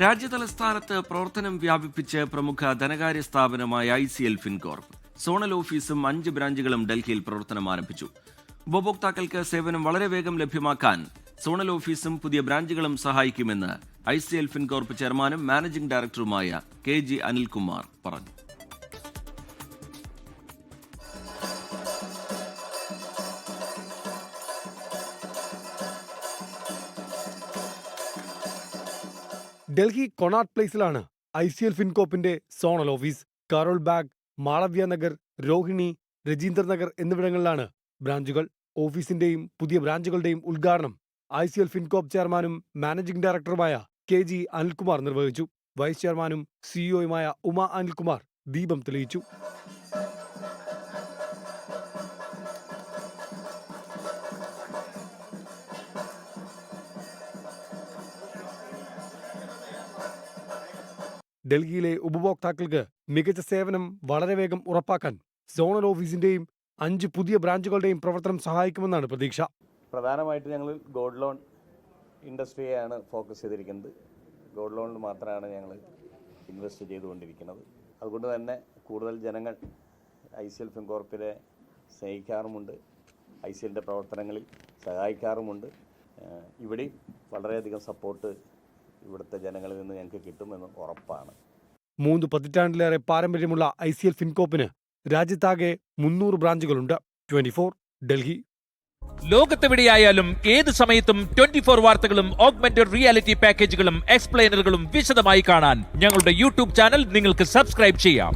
രാജ്യതലസ്ഥാനത്ത് പ്രവർത്തനം വ്യാപിപ്പിച്ച് പ്രമുഖ ധനകാര്യ സ്ഥാപനമായ ICL ഫിൻകോർപ്പ് സോണൽ ഓഫീസും 5 ബ്രാഞ്ചുകളും ഡൽഹിയിൽ പ്രവർത്തനം ആരംഭിച്ചു. ഉപഭോക്താക്കൾക്ക് സേവനം വളരെ വേഗം ലഭ്യമാക്കാൻ സോണൽ ഓഫീസും പുതിയ ബ്രാഞ്ചുകളും സഹായിക്കുമെന്ന് ICL ഫിൻകോർപ്പ് ചെയർമാനും മാനേജിംഗ് ഡയറക്ടറുമായ KG അനിൽകുമാർ പറഞ്ഞു. ഡൽഹി കൊണാട്ട് പ്ലേസിലാണ് ICL ഫിൻകോപ്പിന്റെ സോണൽ ഓഫീസ്. കരോൾ ബാഗ്, മാളവ്യ നഗർ, രോഹിണി, രജീന്ദർ നഗർ എന്നിവിടങ്ങളിലാണ് ബ്രാഞ്ചുകൾ. ഓഫീസിന്റെയും പുതിയ ബ്രാഞ്ചുകളുടെയും ഉദ്ഘാടനം ICL ഫിൻകോപ്പ് ചെയർമാനും മാനേജിംഗ് ഡയറക്ടറുമായ KG അനിൽകുമാർ നിർവഹിച്ചു. വൈസ് ചെയർമാനും സിഇഒയുമായ ഉമ അനിൽകുമാർ ദീപം തെളിയിച്ചു. ഡൽഹിയിലെ ഉപഭോക്താക്കൾക്ക് മികച്ച സേവനം വളരെ വേഗം ഉറപ്പാക്കാൻ സോണൽ ഓഫീസിന്റെയും 5 പുതിയ ബ്രാഞ്ചുകളുടെയും പ്രവർത്തനം സഹായിക്കുമെന്നാണ് പ്രതീക്ഷ. പ്രധാനമായിട്ട് ഞങ്ങൾ ഗോൾഡ് ലോൺ ഇൻഡസ്ട്രിയെയാണ് ഫോക്കസ് ചെയ്തിരിക്കുന്നത്. ഗോൾഡ് ലോണിൽ മാത്രമാണ് ഞങ്ങൾ ഇൻവെസ്റ്റ് ചെയ്തുകൊണ്ടിരിക്കുന്നത്. അതുകൊണ്ട് തന്നെ കൂടുതൽ ജനങ്ങൾ ICL ഫിൻകോർപ്പിനെ സ്നേഹിക്കാറുമുണ്ട്, ICLന്റെ പ്രവർത്തനങ്ങളിൽ സഹായിക്കാറുമുണ്ട്. ഇവിടെയും വളരെയധികം സപ്പോർട്ട് ഇവിടുത്തെ ജനങ്ങളിൽ നിന്ന് ഞങ്ങൾക്ക് കിട്ടുമെന്ന് ഉറപ്പാണ്. 3 പതിറ്റാണ്ടിലേറെ പാരമ്പര്യമുള്ള ICL ഫിൻകോപ്പിന് രാജ്യത്താകെ 300 ബ്രാഞ്ചുകളുണ്ട്. 24 ഡൽഹി. ലോകത്തെവിടെയായാലും ഏത് സമയത്തും 24 വാർത്തകളും ഓഗ്മെന്റഡ് റിയാലിറ്റി പാക്കേജുകളും എക്സ്പ്ലെയിനറുകളും വിശദമായി കാണാൻ ഞങ്ങളുടെ YouTube ചാനൽ നിങ്ങൾക്ക് സബ്സ്ക്രൈബ് ചെയ്യാം.